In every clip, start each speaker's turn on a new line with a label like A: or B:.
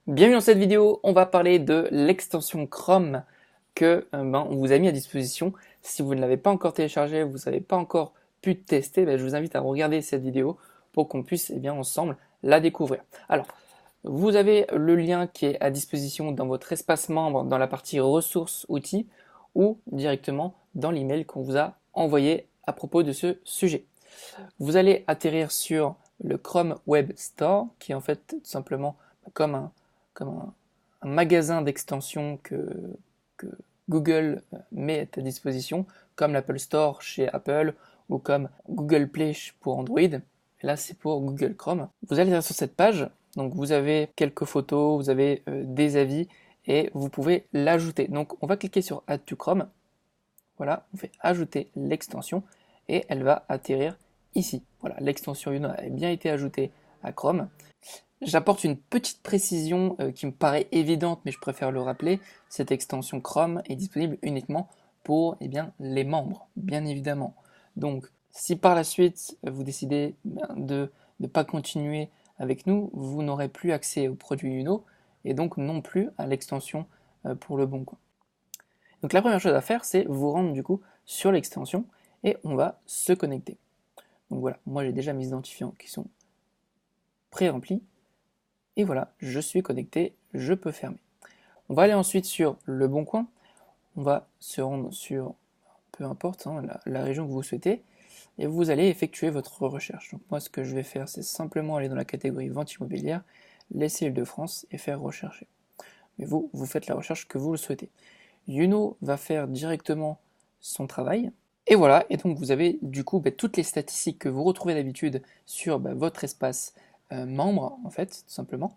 A: Bienvenue dans cette vidéo, on va parler de l'extension Chrome que on vous a mis à disposition. Si vous ne l'avez pas encore téléchargé, vous n'avez pas encore pu tester, je vous invite à regarder cette vidéo pour qu'on puisse ensemble la découvrir. Alors, vous avez le lien qui est à disposition dans votre espace membre dans la partie ressources outils ou directement dans l'email qu'on vous a envoyé à propos de ce sujet. Vous allez atterrir sur le Chrome Web Store qui est en fait tout simplement comme un magasin d'extensions que Google met à disposition, comme l'Apple Store chez Apple ou comme Google Play pour Android. Et là, c'est pour Google Chrome. Vous allez sur cette page, donc vous avez quelques photos, vous avez des avis et vous pouvez l'ajouter. Donc on va cliquer sur Add to Chrome. Voilà, on fait ajouter l'extension et elle va atterrir ici. Voilà, l'extension Uno a bien été ajoutée à Chrome. J'apporte une petite précision qui me paraît évidente, mais je préfère le rappeler. Cette extension Chrome est disponible uniquement pour les membres, bien évidemment. Donc, si par la suite vous décidez de ne pas continuer avec nous, vous n'aurez plus accès aux produits Uno et donc non plus à l'extension pour le bon coin. Donc la première chose à faire, c'est vous rendre du coup sur l'extension et on va se connecter. Donc voilà, moi j'ai déjà mes identifiants qui sont pré-remplis. Et voilà, je suis connecté, je peux fermer. On va aller ensuite sur Le Bon Coin. On va se rendre sur, peu importe, la région que vous souhaitez. Et vous allez effectuer votre recherche. Donc moi, ce que je vais faire, c'est simplement aller dans la catégorie vente immobilière, laisser Île-de-France et faire rechercher. Mais vous faites la recherche que vous le souhaitez. Uno va faire directement son travail. Et voilà, et donc vous avez du coup toutes les statistiques que vous retrouvez d'habitude sur votre espace membre, en fait, tout simplement,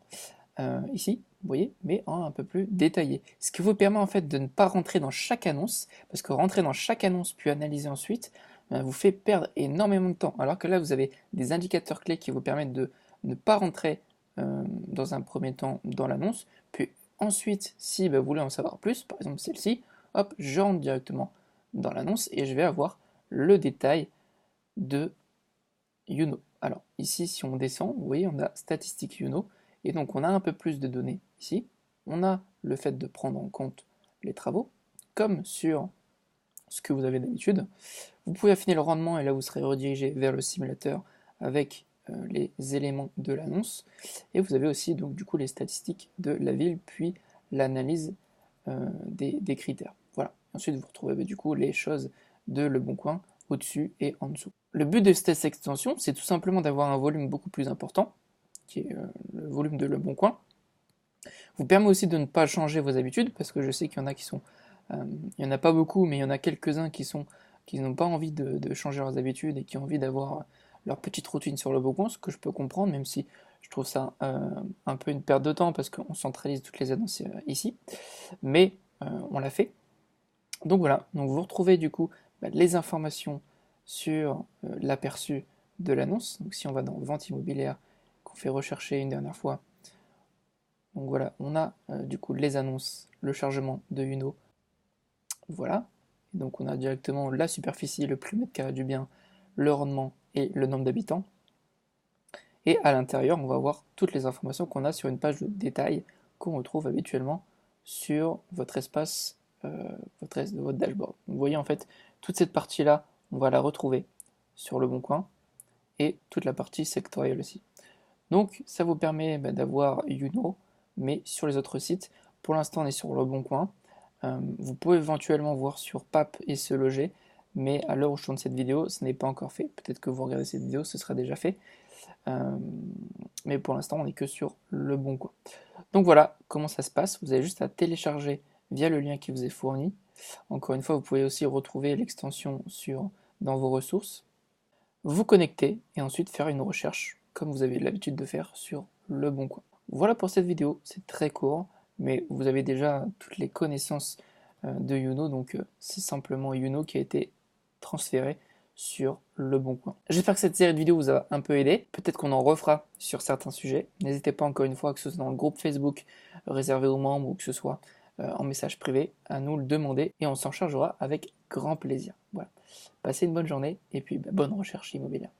A: ici, vous voyez, mais un peu plus détaillé. Ce qui vous permet en fait de ne pas rentrer dans chaque annonce, parce que rentrer dans chaque annonce puis analyser ensuite, vous fait perdre énormément de temps. Alors que là, vous avez des indicateurs clés qui vous permettent de ne pas rentrer dans un premier temps dans l'annonce, puis ensuite, si vous voulez en savoir plus, par exemple celle-ci, hop, je rentre directement dans l'annonce et je vais avoir le détail de Uno. Alors ici, si on descend, vous voyez, on a statistiques Uno, et donc on a un peu plus de données ici. On a le fait de prendre en compte les travaux, comme sur ce que vous avez d'habitude. Vous pouvez affiner le rendement, et là vous serez redirigé vers le simulateur avec les éléments de l'annonce. Et vous avez aussi donc du coup les statistiques de la ville, puis l'analyse des critères. Voilà. Ensuite vous retrouvez du coup les choses de Le Bon Coin au-dessus et en dessous. Le but de cette extension, c'est tout simplement d'avoir un volume beaucoup plus important, qui est le volume de Le Bon Coin. Vous permet aussi de ne pas changer vos habitudes, parce que je sais qu'il y en a qui sont... il n'y en a pas beaucoup, mais il y en a quelques-uns qui n'ont pas envie de changer leurs habitudes et qui ont envie d'avoir leur petite routine sur Le Bon Coin, ce que je peux comprendre, même si je trouve ça un peu une perte de temps, parce qu'on centralise toutes les annonces ici. Mais on l'a fait. Donc voilà, donc vous retrouvez du coup les informations sur l'aperçu de l'annonce. Donc si on va dans vente immobilière, qu'on fait rechercher une dernière fois, donc voilà, on a du coup les annonces, le chargement de Uno, voilà. Et donc on a directement la superficie, le prix mètre carré du bien, le rendement et le nombre d'habitants. Et à l'intérieur, on va voir toutes les informations qu'on a sur une page de détail qu'on retrouve habituellement sur votre espace, votre dashboard. Vous voyez en fait, toute cette partie-là, on va la retrouver sur Le Bon Coin et toute la partie sectorielle aussi. Donc ça vous permet d'avoir Uno, mais sur les autres sites, pour l'instant on est sur Le Bon Coin. Vous pouvez éventuellement voir sur PAP et Se Loger, mais à l'heure où je tourne cette vidéo, ce n'est pas encore fait. Peut-être que vous regardez cette vidéo, ce sera déjà fait. Mais pour l'instant, on n'est que sur Le Bon Coin. Donc voilà comment ça se passe. Vous avez juste à télécharger via le lien qui vous est fourni. Encore une fois, vous pouvez aussi retrouver l'extension dans vos ressources, vous connecter et ensuite faire une recherche comme vous avez l'habitude de faire sur Le Bon Coin. Voilà pour cette vidéo, c'est très court, mais vous avez déjà toutes les connaissances de Uno, donc c'est simplement Uno qui a été transféré sur Le Bon Coin. J'espère que cette série de vidéos vous a un peu aidé. Peut-être qu'on en refera sur certains sujets. N'hésitez pas encore une fois, que ce soit dans le groupe Facebook réservé aux membres ou que ce soit en message privé, à nous le demander et on s'en chargera avec grand plaisir. Voilà. Passez une bonne journée et puis bonne recherche immobilière.